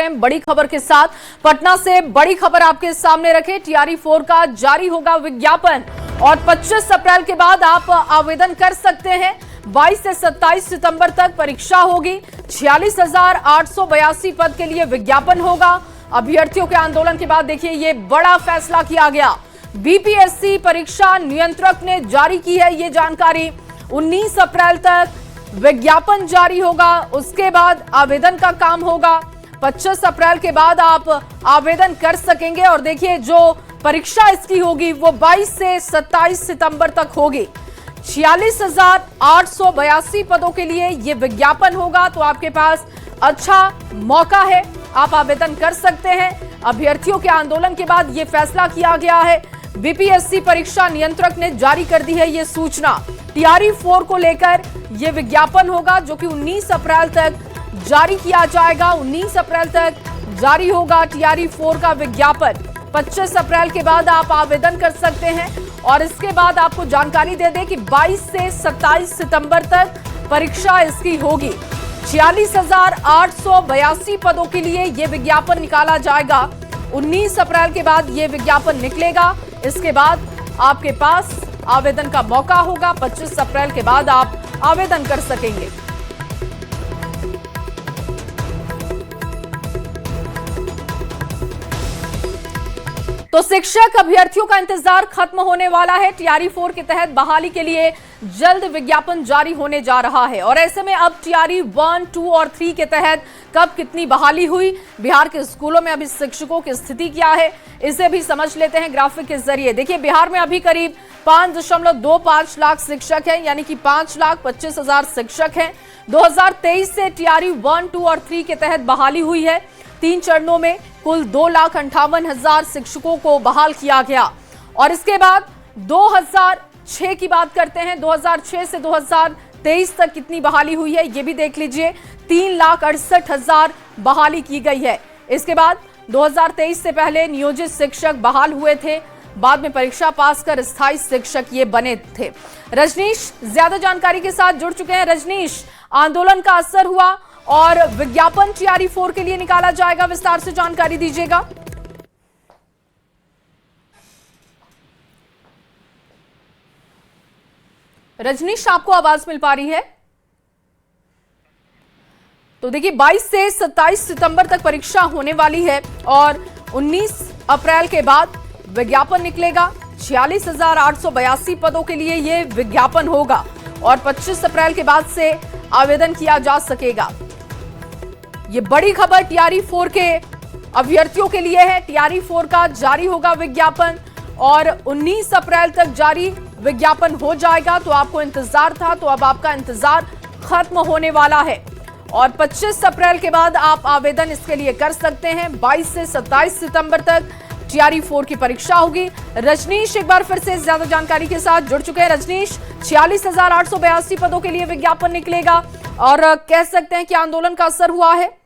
रहे हैं बड़ी खबर के साथ। पटना से बड़ी खबर आपके सामने रखे, टीआरई 4 का जारी होगा विज्ञापन और 25 अप्रैल के बाद आप आवेदन कर सकते हैं। 22 से 27 सितंबर तक परीक्षा होगी। 46,882 पद के लिए विज्ञापन होगा। अभ्यर्थियों के आंदोलन के बाद देखिए ये बड़ा फैसला किया गया। बीपीएससी परीक्षा नियंत्रक ने जारी की है ये जानकारी। 19 अप्रैल तक विज्ञापन जारी होगा, उसके बाद आवेदन का काम होगा। 25 अप्रैल के बाद आप आवेदन कर सकेंगे और देखिए जो परीक्षा इसकी होगी वो 22 से 27 सितंबर तक होगी। 46,882 पदों के लिए ये विज्ञापन होगा, तो आपके पास अच्छा मौका है, आप आवेदन कर सकते हैं। अभ्यर्थियों के आंदोलन के बाद ये फैसला किया गया है। बीपीएससी परीक्षा नियंत्रक ने जारी कर दी है ये सूचना। टीआरई 4 को लेकर ये विज्ञापन होगा जो कि 19 अप्रैल तक जारी किया जाएगा। 19 अप्रैल तक जारी होगा टीआरई 4 का विज्ञापन। 25 अप्रैल के बाद आप आवेदन कर सकते हैं और इसके बाद आपको जानकारी दे दें कि 22 से 27 सितंबर तक परीक्षा इसकी होगी। 46,882 पदों के लिए यह विज्ञापन निकाला जाएगा। 19 अप्रैल के बाद यह विज्ञापन निकलेगा, इसके बाद आपके पास आवेदन का मौका होगा। 25 अप्रैल के बाद आप आवेदन कर सकेंगे। तो शिक्षक अभ्यर्थियों का इंतजार खत्म होने वाला है। टीआरई 4 के तहत बहाली के लिए जल्द विज्ञापन जारी होने जा रहा है और ऐसे में अब टीआरई 1, 2 और 3 के तहत कब कितनी बहाली हुई, बिहार के स्कूलों में अभी शिक्षकों की स्थिति क्या है, इसे भी समझ लेते हैं ग्राफिक के जरिए। देखिए बिहार में अभी करीब 5.25 लाख शिक्षक हैं, यानी कि 5,25,000 शिक्षक हैं। 2023 से टीआरई 1, 2 और 3 के तहत बहाली हुई है। 3 चरणों में कुल 2,58,000 शिक्षकों को बहाल किया गया और इसके बाद 2006 की बात करते हैं। 2006 से 2023 तक कितनी बहाली हुई है ये भी देख लीजिए। 3,68,000 बहाली की गई है। इसके बाद 2023 से पहले नियोजित शिक्षक बहाल हुए थे, बाद में परीक्षा पास कर स्थायी शिक्षक ये बने थे। रजनीश ज्यादा जानकारी के साथ जुड़ चुके हैं। रजनीश, आंदोलन का असर हुआ और विज्ञापन टीआरई 4 के लिए निकाला जाएगा, विस्तार से जानकारी दीजिएगा। रजनीश, आपको आवाज मिल पा रही है? तो देखिए 22 से 27 सितंबर तक परीक्षा होने वाली है और 19 अप्रैल के बाद विज्ञापन निकलेगा। 46,882 पदों के लिए यह विज्ञापन होगा और 25 अप्रैल के बाद से आवेदन किया जा सकेगा। ये बड़ी खबर टीआरई 4 के अभ्यर्थियों के लिए है। टीआरई 4 का जारी होगा विज्ञापन और 19 अप्रैल तक जारी विज्ञापन हो जाएगा। तो आपको इंतजार था, तो अब आपका इंतजार खत्म होने वाला है और 25 अप्रैल के बाद आप आवेदन इसके लिए कर सकते हैं। 22 से 27 सितंबर तक टीआरई 4 की परीक्षा होगी। रजनीश एक बार फिर से ज्यादा जानकारी के साथ जुड़ चुके हैं। रजनीश, 46,882 पदों के लिए विज्ञापन निकलेगा और कह सकते हैं कि आंदोलन का असर हुआ है।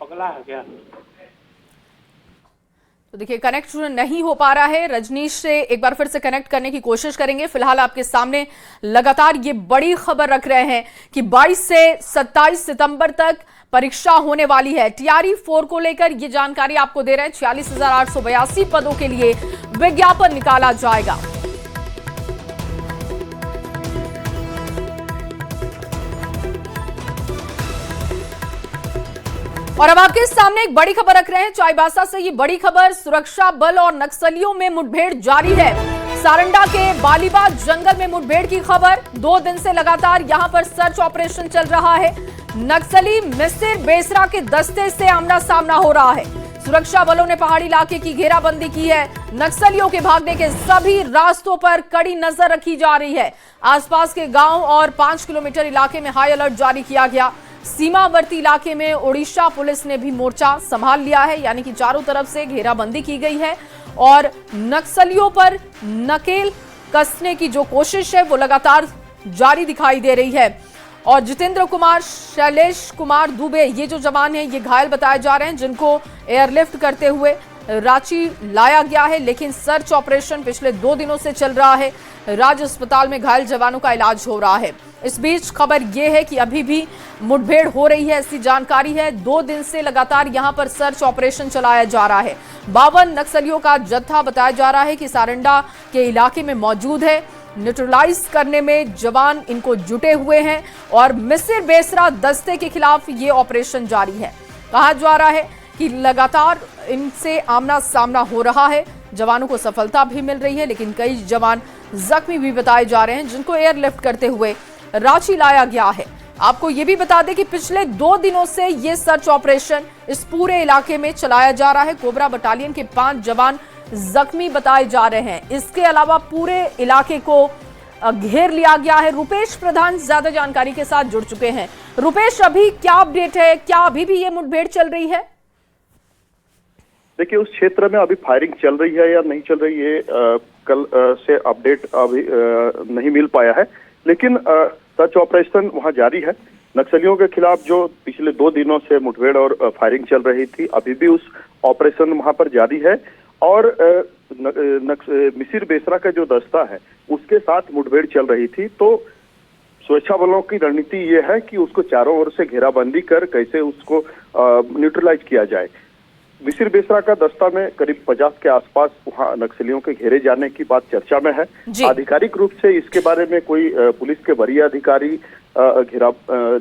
पगला है क्या? तो देखिए कनेक्ट नहीं हो पा रहा है। रजनीश से एक बार फिर से कनेक्ट करने की कोशिश करेंगे। फिलहाल आपके सामने लगातार ये बड़ी खबर रख रहे हैं कि 22 से 27 सितंबर तक परीक्षा होने वाली है। टीआरई 4 को लेकर ये जानकारी आपको दे रहे हैं। 46,882 पदों के लिए विज्ञापन निकाला जाएगा। और अब आपके सामने एक बड़ी खबर रख रहे हैं चाईबासा से। ये बड़ी खबर, सुरक्षा बल और नक्सलियों में मुठभेड़ जारी है। सारंडा के बालीबाग जंगल में मुठभेड़ की खबर। 2 दिन से लगातार यहां पर सर्च ऑपरेशन चल रहा है। नक्सली मिसिर बेसरा के दस्ते से आमना सामना हो रहा है। सुरक्षा बलों ने पहाड़ी इलाके की घेराबंदी की है। नक्सलियों के भागने के सभी रास्तों पर कड़ी नजर रखी जा रही है। आसपास के गांव और 5 किलोमीटर इलाके में हाई अलर्ट जारी किया गया। सीमावर्ती इलाके में ओडिशा पुलिस ने भी मोर्चा संभाल लिया है, यानी कि चारों तरफ से घेराबंदी की गई है और नक्सलियों पर नकेल कसने की जो कोशिश है वो लगातार जारी दिखाई दे रही है। और जितेंद्र कुमार, शैलेश कुमार दुबे, ये जो जवान हैं ये घायल बताए जा रहे हैं, जिनको एयरलिफ्ट करते हुए रांची लाया गया है, लेकिन सर्च ऑपरेशन पिछले 2 दिनों से चल रहा है। राज्य अस्पताल में घायल जवानों का इलाज हो रहा है। इस बीच खबर यह है कि अभी भी मुठभेड़ हो रही है, ऐसी जानकारी है। 2 दिन से लगातार यहां पर सर्च ऑपरेशन चलाया जा रहा है। 52 नक्सलियों का जत्था बताया जा रहा है कि सारंडा के इलाके में मौजूद है। न्यूट्रलाइज करने में जवान इनको जुटे हुए हैं और मिसिर बेसरा दस्ते के खिलाफ ये ऑपरेशन जारी है। कहा जा रहा है कि लगातार इनसे आमना सामना हो रहा है। जवानों को सफलता भी मिल रही है, लेकिन कई जवान जख्मी भी बताए जा रहे हैं, जिनको एयरलिफ्ट करते हुए रांची लाया गया है। आपको ये भी बता दें कि पिछले 2 दिनों से ये सर्च ऑपरेशन इस पूरे इलाके में चलाया जा रहा है। कोबरा बटालियन के 5 जवान जख्मी बताए जा रहे हैं। इसके अलावा पूरे इलाके को घेर लिया गया है। रुपेश प्रधान ज्यादा जानकारी के साथ जुड़ चुके हैं। रुपेश, अभी क्या अपडेट है? क्या अभी भी ये मुठभेड़ चल रही है? देखिए, उस क्षेत्र में अभी फायरिंग चल रही है या नहीं चल रही है, कल से अपडेट अभी नहीं मिल पाया है, लेकिन सर्च ऑपरेशन वहां जारी है। नक्सलियों के खिलाफ जो पिछले 2 दिनों से मुठभेड़ और फायरिंग चल रही थी, अभी भी उस ऑपरेशन वहां पर जारी है। और मिसिर बेसरा का जो दस्ता है उसके साथ मुठभेड़ चल रही थी। तो सुरक्षा बलों की रणनीति ये है कि उसको चारों ओर से घेराबंदी कर कैसे उसको न्यूट्रलाइज किया जाए। मिसिर बेसरा का दस्ता में करीब 50 के आसपास वहां नक्सलियों के घेरे जाने की बात चर्चा में है। आधिकारिक रूप से इसके बारे में कोई पुलिस के वरीय अधिकारी घेराव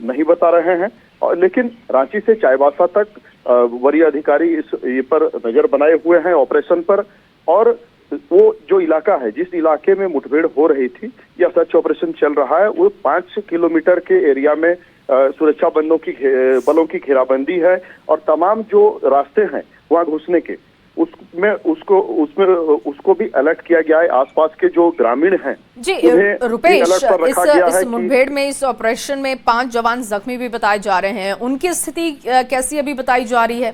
नहीं बता रहे हैं, लेकिन रांची से चाईबासा तक वरीय अधिकारी ये पर नजर बनाए हुए हैं ऑपरेशन पर। और वो जो इलाका है, जिस इलाके में मुठभेड़ हो रही थी या सर्च ऑपरेशन चल रहा है, वो 5 किलोमीटर के एरिया में सुरक्षा बलों की घेराबंदी है। और तमाम जो रास्ते हैं वहां घुसने के, उसको भी अलर्ट किया गया है। आसपास के जो ग्रामीण हैं जी रुपेश, इस मुठभेड़ में, इस ऑपरेशन में 5 जवान जख्मी भी बताए जा रहे हैं। उनकी स्थिति कैसी अभी बताई जा रही है?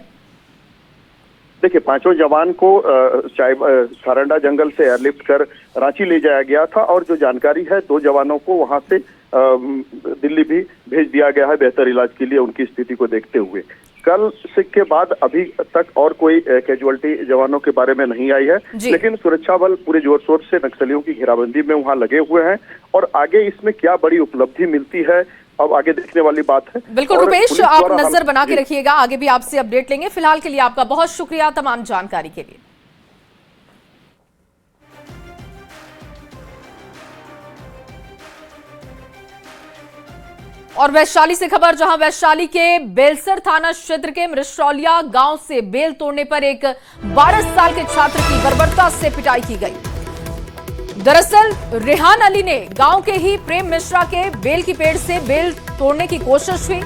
देखिए, 5 जवान को सारंडा जंगल से एयरलिफ्ट कर रांची ले जाया गया था, और जो जानकारी है 2 जवानों को वहां से दिल्ली भी भेज दिया गया है बेहतर इलाज के लिए, उनकी स्थिति को देखते हुए। कल से के बाद अभी तक और कोई कैजुअलिटी जवानों के बारे में नहीं आई है, लेकिन सुरक्षा बल पूरे जोर शोर से नक्सलियों की घेराबंदी में वहां लगे हुए हैं। और आगे इसमें क्या बड़ी उपलब्धि मिलती है, अब आगे देखने वाली बात है। बिल्कुल रुपेश, आप नजर बना के रखिएगा, आगे भी आपसे अपडेट लेंगे। फिलहाल के लिए आपका बहुत शुक्रिया तमाम जानकारी के लिए। और वैशाली से खबर, जहां वैशाली के बेलसर थाना क्षेत्र के मृषौलिया गांव से बेल तोड़ने पर एक 12 साल के छात्र की बर्बरता से पिटाई की गई। दरअसल रेहान अली ने गांव के ही प्रेम मिश्रा के बेल की पेड़ से बेल तोड़ने की कोशिश हुई।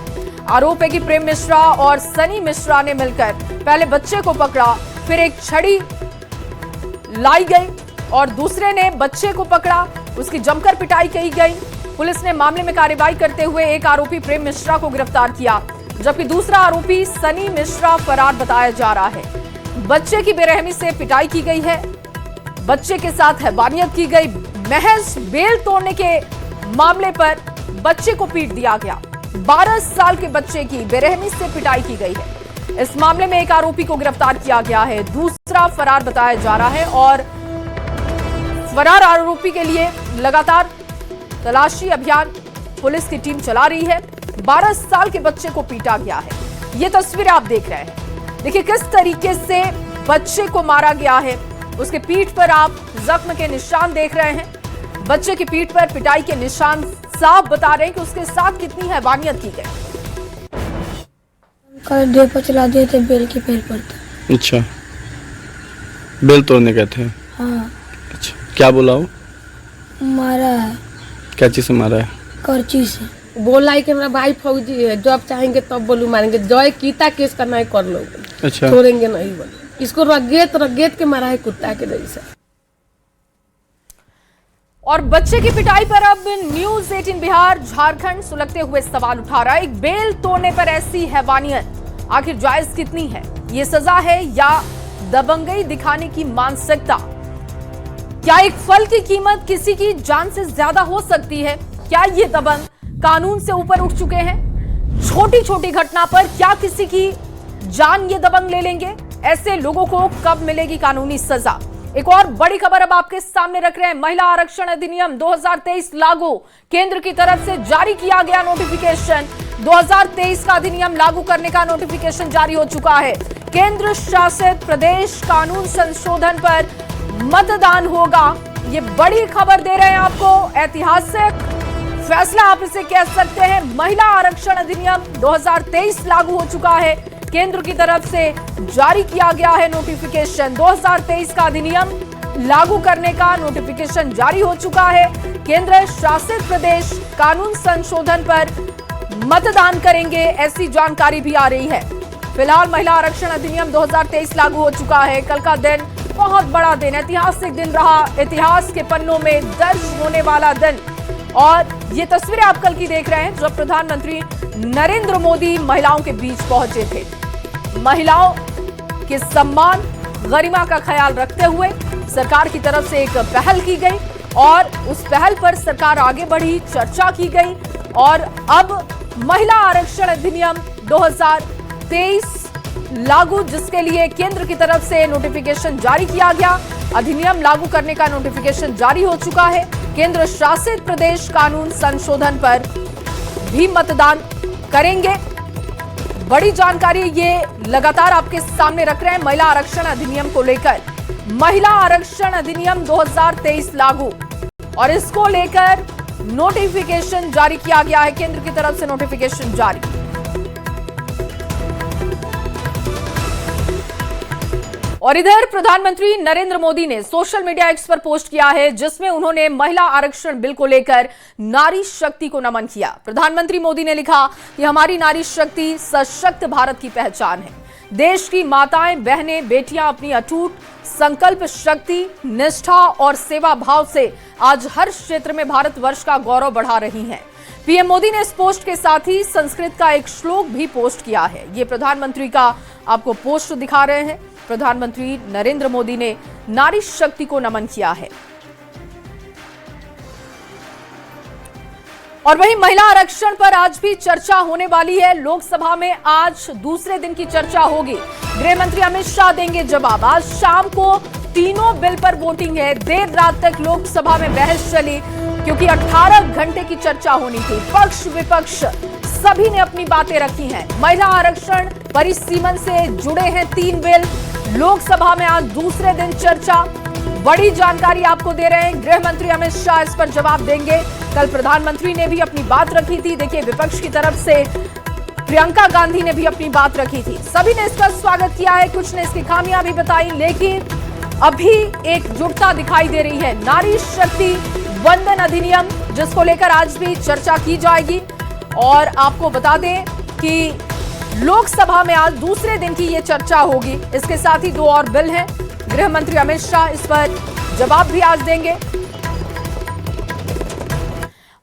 आरोप है कि प्रेम मिश्रा और सनी मिश्रा ने मिलकर पहले बच्चे को पकड़ा, फिर एक छड़ी लाई गई और दूसरे ने बच्चे को पकड़ा, उसकी जमकर पिटाई की गई। पुलिस ने मामले में कार्रवाई करते हुए एक आरोपी प्रेम मिश्रा को गिरफ्तार किया, जबकि दूसरा आरोपी सनी मिश्रा फरार बताया जा रहा है। बच्चे की बेरहमी से पिटाई की गई है, बच्चे के साथ हैवानियत की गई। महज बेल तोड़ने के मामले पर बच्चे को पीट दिया गया। 12 साल के बच्चे की बेरहमी से पिटाई की गई है। इस मामले में एक आरोपी को गिरफ्तार किया गया है, दूसरा फरार बताया जा रहा है। और फरार आरोपी के लिए लगातार तलाशी अभियान पुलिस की टीम चला रही है। 12 साल के बच्चे को पीटा गया है। ये तस्वीरें आप देख रहे हैं। देखिए किस तरीके से बच्चे को मारा गया है। उसके पीठ पर आप जख्म के निशान देख रहे हैं। बच्चे की पीठ पर पिटाई के निशान साफ बता रहे हैं कि उसके साथ कितनी हैवानियत की गई। कल ढेपा चला दिए थे बेल के पेड़ पर। अच्छा, बेल तोड़ने गए थे? हाँ। अच्छा, क्या बोला वो? मारा है। क्या चीज से मारा है? करची से। बोला है कि मेरा भाई फौजी है, जब चाहेंगे तब बोलू मारेंगे, जो कीता केस करना है कर लो, अच्छा छोड़ेंगे नहीं बोले। इसको रगेत के मारा है कुत्ता के जैसे। और बच्चे की पिटाई पर अब न्यूज 18 बिहार झारखंड सुलगते हुए सवाल उठा रहा है। एक बेल तोड़ने पर ऐसी हैवानियत आखिर जायज कितनी है? ये सजा है या दबंगई दिखाने की मानसिकता? क्या एक फल की कीमत किसी की जान से ज्यादा हो सकती है? क्या ये दबंग कानून से ऊपर उठ चुके हैं? छोटी छोटी घटना पर क्या किसी की जान ये दबंग ले लेंगे? ऐसे लोगों को कब मिलेगी कानूनी सजा। एक और बड़ी खबर अब आपके सामने रख रहे हैं। महिला आरक्षण अधिनियम 2023 लागू, केंद्र की तरफ से जारी किया गया नोटिफिकेशन। 2023 का अधिनियम लागू करने का नोटिफिकेशन जारी हो चुका है। केंद्र शासित प्रदेश कानून संशोधन पर मतदान होगा। ये बड़ी खबर दे रहे हैं आपको, ऐतिहासिक फैसला आप इसे कह सकते हैं। महिला आरक्षण अधिनियम 2023 लागू हो चुका है। केंद्र की तरफ से जारी किया गया है नोटिफिकेशन। 2023 का अधिनियम लागू करने का नोटिफिकेशन जारी हो चुका है। केंद्र शासित प्रदेश कानून संशोधन पर मतदान करेंगे, ऐसी जानकारी भी आ रही है। फिलहाल महिला आरक्षण अधिनियम 2023 लागू हो चुका है। कल का दिन बहुत बड़ा दिन, ऐतिहासिक दिन रहा, इतिहास के पन्नों में दर्ज होने वाला दिन। और ये तस्वीरें आप कल की देख रहे हैं जब प्रधानमंत्री नरेंद्र मोदी महिलाओं के बीच पहुंचे थे। महिलाओं के सम्मान, गरिमा का ख्याल रखते हुए सरकार की तरफ से एक पहल की गई और उस पहल पर सरकार आगे बढ़ी, चर्चा की गई और अब महिला आरक्षण अधिनियम 2023 लागू, जिसके लिए केंद्र की तरफ से नोटिफिकेशन जारी किया गया। अधिनियम लागू करने का नोटिफिकेशन जारी हो चुका है। केंद्र शासित प्रदेश कानून संशोधन पर भी मतदान करेंगे। बड़ी जानकारी ये लगातार आपके सामने रख रहे हैं महिला आरक्षण अधिनियम को लेकर। महिला आरक्षण अधिनियम 2023 लागू और इसको लेकर नोटिफिकेशन जारी किया गया है। केंद्र की तरफ से नोटिफिकेशन जारी। और इधर प्रधानमंत्री नरेंद्र मोदी ने सोशल मीडिया एक्स पर पोस्ट किया है, जिसमें उन्होंने महिला आरक्षण बिल को लेकर नारी शक्ति को नमन किया। प्रधानमंत्री मोदी ने लिखा कि हमारी नारी शक्ति सशक्त भारत की पहचान है। देश की माताएं, बहनें, बेटियां अपनी अटूट संकल्प शक्ति, निष्ठा और सेवा भाव से आज हर क्षेत्र में भारतवर्ष का गौरव बढ़ा रही हैं। पीएम मोदी ने इस पोस्ट के साथ ही संस्कृत का एक श्लोक भी पोस्ट किया है। ये प्रधानमंत्री का आपको पोस्ट दिखा रहे हैं। प्रधानमंत्री नरेंद्र मोदी ने नारी शक्ति को नमन किया है। और वहीं महिला आरक्षण पर आज भी चर्चा होने वाली है। लोकसभा में आज दूसरे दिन की चर्चा होगी। गृह मंत्री अमित शाह देंगे जवाब। आज शाम को तीनों बिल पर वोटिंग है। देर रात तक लोकसभा में बहस चली क्योंकि 18 घंटे की चर्चा होनी थी। पक्ष विपक्ष सभी ने अपनी बातें रखी हैं। महिला आरक्षण परिसीमन से जुड़े हैं 3 बिल। लोकसभा में आज दूसरे दिन चर्चा। बड़ी जानकारी आपको दे रहे हैं। गृह मंत्री अमित शाह इस पर जवाब देंगे। कल प्रधानमंत्री ने भी अपनी बात रखी थी। देखिए, विपक्ष की तरफ से प्रियंका गांधी ने भी अपनी बात रखी थी। सभी ने इसका स्वागत किया है, कुछ ने इसकी खामियां भी बताई, लेकिन अभी एकजुटता दिखाई दे रही है। नारी शक्ति वंदन अधिनियम, जिसको लेकर आज भी चर्चा की जाएगी। और आपको बता दें कि लोकसभा में आज दूसरे दिन की ये चर्चा होगी। इसके साथ ही 2 और बिल हैं। गृह मंत्री अमित शाह इस पर जवाब भी आज देंगे।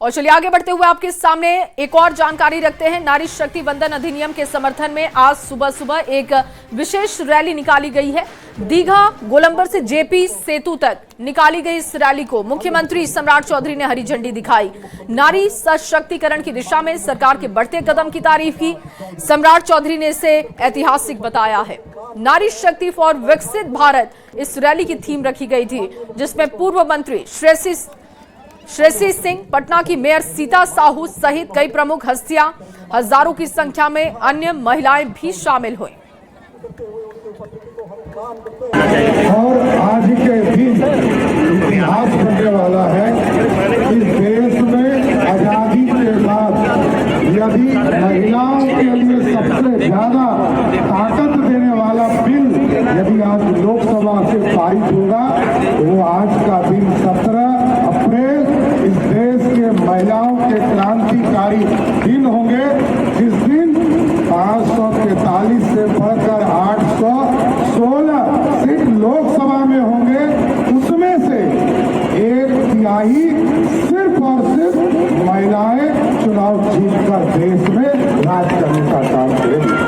और चलिए आगे बढ़ते हुए आपके सामने एक और जानकारी रखते हैं। नारी शक्ति वंदन अधिनियम के समर्थन में आज सुबह सुबह एक विशेष रैली निकाली गई है। दीघा गोलंबर से जेपी सेतु तक निकाली गई इस रैली को मुख्यमंत्री सम्राट चौधरी ने हरी झंडी दिखाई। नारी सशक्तिकरण की दिशा में सरकार के बढ़ते कदम की तारीफ की। सम्राट चौधरी ने इसे ऐतिहासिक बताया है। नारी शक्ति फॉर विकसित भारत इस रैली की थीम रखी गई थी, जिसमें पूर्व मंत्री श्रेयसी सिंह, पटना की मेयर सीता साहू सहित कई प्रमुख हस्तियां, हजारों की संख्या में अन्य महिलाएं भी शामिल हुई। और आज के दिन इतिहास बनने वाला है। इस देश में आजादी के बाद यदि महिलाओं के लिए सबसे ज्यादा ताकत देने वाला बिल यदि आज लोकसभा से पारित होगा तो वो आज का दिन 17 अप्रैल इस देश के महिलाओं के क्रांतिकारी दिन होंगे, जिस दिन 543 से बढ़कर 816 सीट लोकसभा में होंगे। उसमें से 1/3 सिर्फ और सिर्फ महिलाएं चुनाव जीतकर देश में राज करने का काम करेंगी।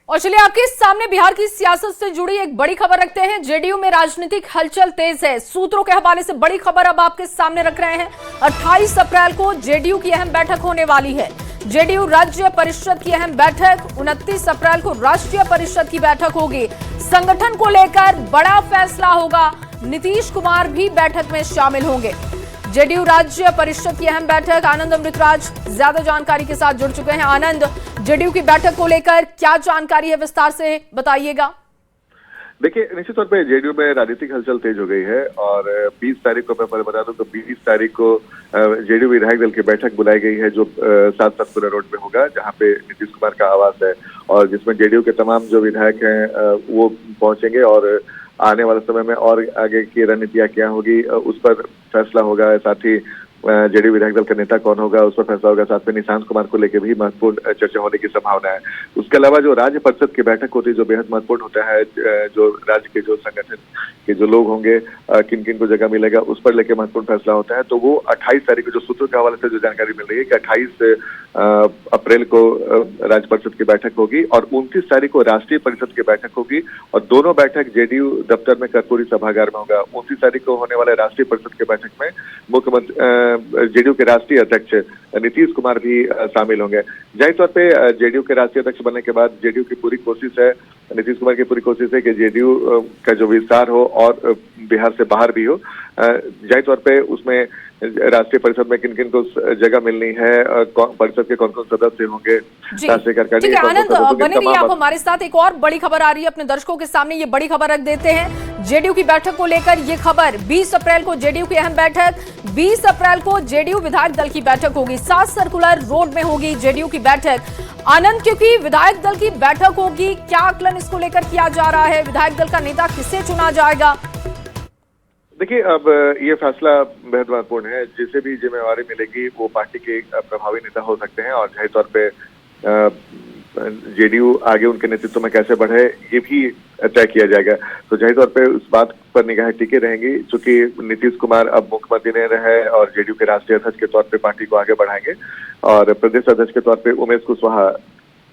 और चलिए आपके सामने बिहार की सियासत से जुड़ी एक बड़ी खबर रखते हैं। जेडीयू में राजनीतिक हलचल तेज है। सूत्रों के हवाले से बड़ी खबर अब आपके सामने रख रहे हैं। 28 अप्रैल को जेडीयू की अहम बैठक होने वाली है। जेडीयू राज्य परिषद की अहम बैठक 29 अप्रैल को राष्ट्रीय परिषद की बैठक होगी। संगठन को लेकर बड़ा फैसला होगा। नीतीश कुमार भी बैठक में शामिल होंगे। जेडीयू राज्य परिषद की अहम बैठक, आनंद अमृतराज ज्यादा जानकारी के साथ जुड़ चुके हैं। आनंद, जेडीयू की बैठक को लेकर क्या जानकारी है, विस्तार से बताइएगा। देखिए, निश्चित तौर पे जेडीयू में राजनीतिक हलचल तेज हो गई है और 20 तारीख को मैं बता दूं तो 20 तारीख को जेडीयू विधायक दल की बैठक बुलाई गई है जो सातपुरा रोड में होगा, जहां पे नीतीश कुमार का आवास है और जिसमें जेडीयू के तमाम जो विधायक हैं वो पहुंचेंगे और आने वाले समय में और आगे की रणनीतियां क्या होगी उस पर फैसला होगा। साथ ही जेडीयू विधायक दल का नेता कौन होगा उस पर फैसला होगा। साथ में निशांत कुमार को लेकर भी महत्वपूर्ण चर्चा होने की संभावना है। उसके अलावा जो राज्य परिषद की बैठक होती है जो बेहद महत्वपूर्ण होता है, जो राज्य के जो संगठन के जो लोग होंगे किन किन को जगह मिलेगा उस पर लेकर महत्वपूर्ण फैसला होता है। तो वो 28 तारीख को जो सूत्रों के हवाले से जो जानकारी मिल रही है कि 28 अप्रैल को राज्य परिषद की बैठक होगी और 29 तारीख को राष्ट्रीय परिषद की बैठक होगी और दोनों बैठक जेडीयू दफ्तर में कर्पूरी सभागार में होगा। 29 तारीख को होने वाले राष्ट्रीय परिषद की बैठक में मुख्यमंत्री जेडीयू के राष्ट्रीय अध्यक्ष नीतीश कुमार भी शामिल होंगे। जाहिर तौर पे जेडीयू के राष्ट्रीय अध्यक्ष बनने के बाद जेडीयू की पूरी कोशिश है, नीतीश कुमार की पूरी कोशिश है कि जेडीयू का जो विस्तार हो और बिहार से बाहर भी हो। जाहिर तौर पे उसमें राष्ट्रीय परिषद में किन किन को जगह मिलनी है, परिषद के कौन कौन सदस्य होंगे, राष्ट्रीय कार्यकारिणी। ठीक है आनंद, बने रहिए आप हमारे साथ। एक और बड़ी खबर आ रही है, अपने दर्शकों के सामने ये बड़ी खबर रख देते हैं। जेडीयू की बैठक को लेकर ये खबर, 20 अप्रैल को जेडीयू की अहम बैठक, 20 अप्रैल को जेडीयू विधायक दल की बैठक होगी। 7 सर्कुलर रोड में होगी जेडीयू की बैठक। आनंद, क्योंकि विधायक दल की बैठक होगी, क्या आकलन इसको लेकर किया जा रहा है? विधायक दल का नेता किसे चुना जाएगा? देखिए, अब ये फैसला बेहद महत्वपूर्ण है। जिसे भी जिम्मेवारी मिलेगी वो पार्टी के प्रभावी नेता हो सकते हैं और जाहिर तौर पे जेडीयू आगे उनके नेतृत्व में कैसे बढ़े ये भी तय किया जाएगा। तो जाहिर तौर पे उस बात पर निगाहें टिकी रहेंगी। चूंकि नीतीश कुमार अब मुख्यमंत्री नहीं रहे और जेडीयू के राष्ट्रीय अध्यक्ष के तौर पे पार्टी को आगे बढ़ाएंगे और प्रदेश अध्यक्ष के तौर पे उमेश कुशवाहा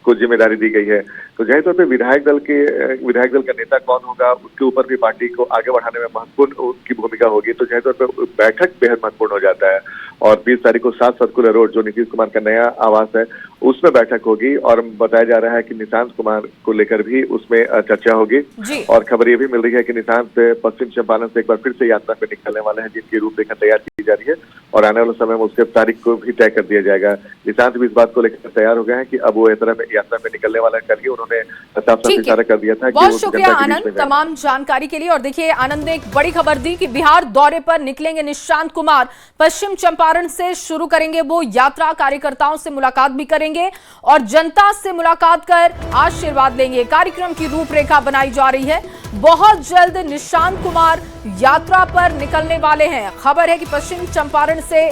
को जिम्मेदारी दी गई है। तो जाहिर तौर पे विधायक दल का नेता कौन होगा उसके ऊपर भी पार्टी को आगे बढ़ाने में महत्वपूर्ण उसकी भूमिका होगी। तो जाहिर तौर पे बैठक बेहद महत्वपूर्ण हो जाता है और 20 तारीख को 7 सर्कुलर रोड जो नीतीश कुमार का नया आवास है उसमें बैठक होगी और बताया जा रहा है कि निशांत कुमार को लेकर भी उसमें चर्चा होगी। और खबर ये भी मिल रही है कि निशांत पश्चिम चंपारण से एक बार फिर से यात्रा पर निकलने वाले हैं, जिनकी रूपरेखा तैयार की जा रही है और आने वाले समय में उसके तारीख को भी तय कर दिया जाएगा। निशांत भी इस बात को लेकर तैयार हो गए हैं कि अब वो यात्रा में निकलने वाला करके उन्होंने साफ साफ इशारा कर दिया था। बहुत शुक्रिया आनंद तमाम जानकारी के लिए। और देखिए, आनंद ने एक बड़ी खबर दी कि बिहार दौरे पर निकलेंगे निशांत कुमार। पश्चिम चंपारण से शुरू करेंगे वो यात्रा, कार्यकर्ताओं से मुलाकात भी करेंगे और जनता से मुलाकात कर आशीर्वाद लेंगे। कार्यक्रम की रूपरेखा बनाई जा रही है। बहुत जल्द निशांत कुमार यात्रा पर निकलने वाले हैं। खबर है कि पश्चिम चंपारण से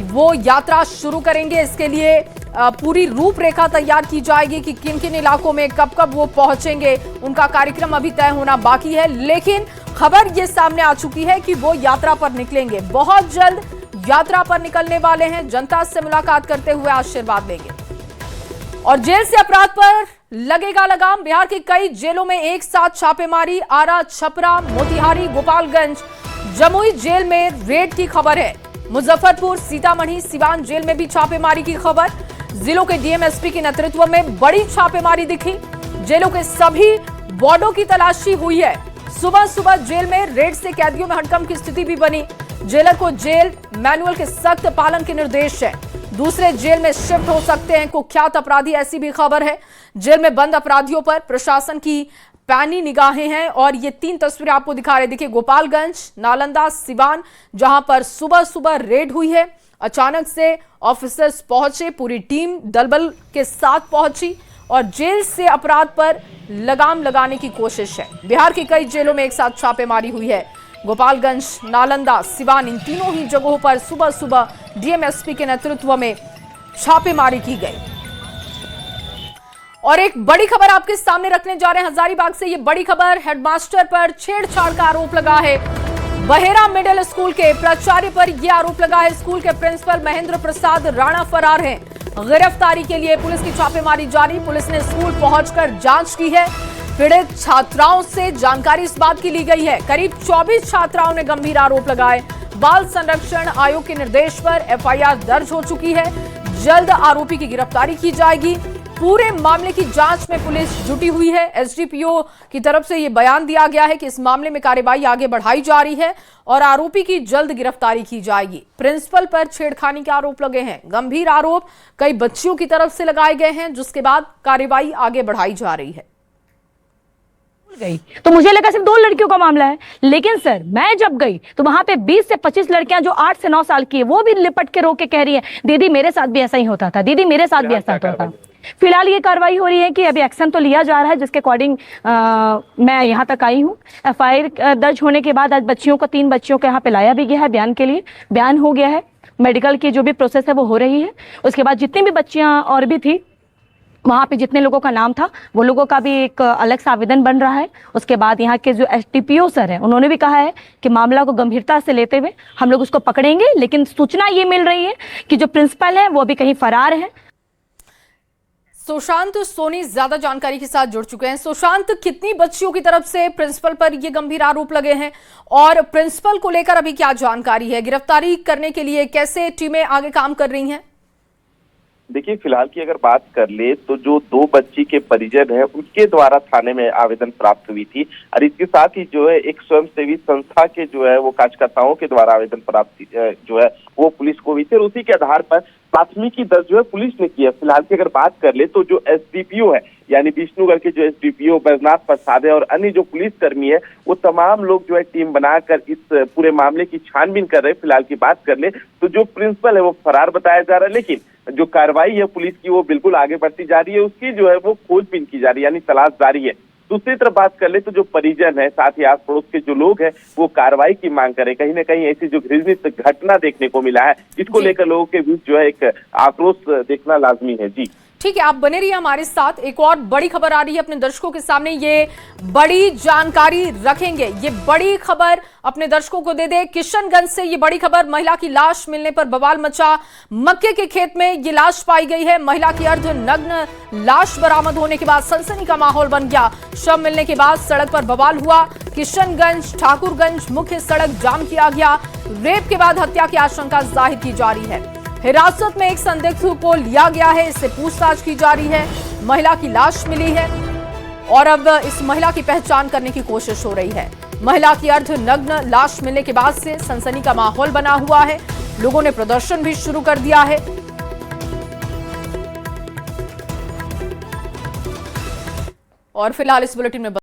वो यात्रा शुरू करेंगे। इसके लिए पूरी रूपरेखा तैयार की जाएगी कि किन किन इलाकों में कब कब वो पहुंचेंगे। उनका कार्यक्रम अभी तय होना बाकी है, लेकिन खबर ये सामने आ चुकी है कि वो यात्रा पर निकलेंगे। बहुत जल्द यात्रा पर निकलने वाले हैं, जनता से मुलाकात करते हुए आशीर्वाद लेंगे। और जेल से अपराध पर लगेगा लगाम। बिहार की कई जेलों में एक साथ छापेमारी। आरा, छपरा, मोतिहारी, गोपालगंज, जमुई जेल में रेड की खबर है। मुजफ्फरपुर, सीतामढ़ी, सिवान जेल में भी छापेमारी की खबर। जिलों के डीएम एसपी के नेतृत्व में बड़ी छापेमारी दिखी। जेलों के सभी वार्डों की तलाशी हुई है। सुबह सुबह जेल में रेड से कैदियों में हड़कंप की स्थिति भी बनी। जेलर को जेल मैनुअल के सख्त पालन के निर्देश है। दूसरे जेल में शिफ्ट हो सकते हैं कुख्यात अपराधी, ऐसी भी खबर है। जेल में बंद अपराधियों पर प्रशासन की पैनी निगाहें हैं और ये 3 तस्वीरें आपको दिखा रहे। देखिए, गोपालगंज, नालंदा, सिवान, जहां पर सुबह सुबह रेड हुई है। अचानक से ऑफिसर्स पहुंचे, पूरी टीम दलबल के साथ पहुंची और जेल से अपराध पर लगाम लगाने की कोशिश है। बिहार की कई जेलों में एक साथ छापेमारी हुई है। गोपालगंज, नालंदा, सिवान, इन तीनों ही जगहों पर सुबह सुबह डीएमएसपी के नेतृत्व में छापेमारी की गई। और एक बड़ी खबर आपके सामने रखने जा रहे हैं हजारीबाग से। ये बड़ी खबर, हेडमास्टर पर छेड़छाड़ का आरोप लगा है। बहेरा मिडिल स्कूल के प्राचार्य पर यह आरोप लगा है। स्कूल के प्रिंसिपल महेंद्र प्रसाद राणा फरार हैं। गिरफ्तारी के लिए पुलिस की छापेमारी जारी। पुलिस ने स्कूल पहुंचकर जांच की है। पीड़ित छात्राओं से जानकारी इस बात की ली गई है। करीब 24 छात्राओं ने गंभीर आरोप लगाए। बाल संरक्षण आयोग के निर्देश पर एफआईआर दर्ज हो चुकी है। जल्द आरोपी की गिरफ्तारी की जाएगी। पूरे मामले की जांच में पुलिस जुटी हुई है। एसडीपीओ की तरफ से यह बयान दिया गया है कि इस मामले में कार्रवाई आगे बढ़ाई जा रही है और आरोपी की जल्द गिरफ्तारी की जाएगी। प्रिंसिपल पर छेड़खानी के आरोप लगे हैं, गंभीर आरोप कई बच्चियों की तरफ से लगाए गए हैं, जिसके बाद कार्रवाई आगे बढ़ाई जा रही है। गई तो मुझे लगा सिर्फ 2 लड़कियों का मामला है, लेकिन सर मैं जब गई तो वहां पे 20 से 25 लड़कियां जो 8 से 9 साल की है वो भी लिपट के रो के कह रही है, दीदी मेरे साथ भी ऐसा ही होता था, दीदी मेरे साथ भी ऐसा होता था। फिलहाल ये कार्रवाई हो रही है कि अभी एक्शन तो लिया जा रहा है, जिसके अकॉर्डिंग मैं यहाँ तक आई हूँ। FIR दर्ज होने के बाद आज बच्चियों को 3 बच्चियों को यहाँ पे लाया भी गया है, बयान के लिए बयान हो गया है। मेडिकल की जो भी प्रोसेस है वो हो रही है। उसके बाद जितनी भी बच्चियां और भी थी वहाँ पे जितने लोगों का नाम था वो लोगों का भी एक अलग सा आवेदन बन रहा है। उसके बाद यहाँ के जो SDPO सर हैं उन्होंने भी कहा है कि मामला को गंभीरता से लेते हुए हम लोग उसको पकड़ेंगे, लेकिन सूचना ये मिल रही है कि जो प्रिंसिपल है वो अभी कहीं फरार है। सुशांत सोनी ज्यादा जानकारी के साथ जुड़ चुके हैं। सुशांत, कितनी बच्चियों की तरफ से प्रिंसिपल पर ये गंभीर आरोप लगे हैं और प्रिंसिपल को लेकर अभी क्या जानकारी है? गिरफ्तारी करने के लिए कैसे टीमें आगे काम कर रही हैं? देखिए, फिलहाल की अगर बात कर ले तो जो 2 बच्ची के परिजन है उनके द्वारा थाने में आवेदन प्राप्त हुई थी और इसके साथ ही जो है एक स्वयंसेवी संस्था के जो है वो कार्यकर्ताओं के द्वारा आवेदन प्राप्त जो है वो पुलिस को हुई थी और उसी के आधार पर प्राथमिकी दर्ज जो है पुलिस ने की है। फिलहाल की अगर बात कर ले तो जो SDPO है यानी विष्णुगढ़ के जो SDPO बैजनाथ प्रसाद है और अन्य जो पुलिसकर्मी है वो तमाम लोग जो है टीम बनाकर इस पूरे मामले की छानबीन कर रहे हैं। फिलहाल की बात कर ले तो जो प्रिंसिपल है वो फरार बताया जा रहा है, लेकिन जो कार्रवाई है पुलिस की वो बिल्कुल आगे बढ़ती जा रही है, उसकी जो है वो खोजबीन की जा रही है यानी तलाश जारी है। दूसरी तरफ बात कर ले तो जो परिजन है साथ ही आस पड़ोस के जो लोग हैं वो कार्रवाई की मांग करे। कहीं ना कहीं ऐसी जो घृणित घटना देखने को मिला है इसको लेकर लोगों के बीच जो है एक आक्रोश देखना लाजमी है। जी ठीक है, आप बने रहिए हमारे साथ। एक और बड़ी खबर आ रही है अपने दर्शकों के सामने, ये बड़ी जानकारी रखेंगे। ये बड़ी खबर अपने दर्शकों को दे दे किशनगंज से। ये बड़ी खबर, महिला की लाश मिलने पर बवाल मचा। मक्के के खेत में ये लाश पाई गई है। महिला की अर्धनग्न लाश बरामद होने के बाद सनसनी का माहौल बन गया। शव मिलने के बाद सड़क पर बवाल हुआ। किशनगंज ठाकुरगंज मुख्य सड़क जाम किया गया। रेप के बाद हत्या की आशंका जाहिर की जा रही है। हिरासत में एक संदिग्ध को लिया गया है, इससे पूछताछ की जा रही है। महिला की लाश मिली है और अब इस महिला की पहचान करने की कोशिश हो रही है। महिला की अर्धनग्न लाश मिलने के बाद से सनसनी का माहौल बना हुआ है। लोगों ने प्रदर्शन भी शुरू कर दिया है और फिलहाल इस बुलेटिन में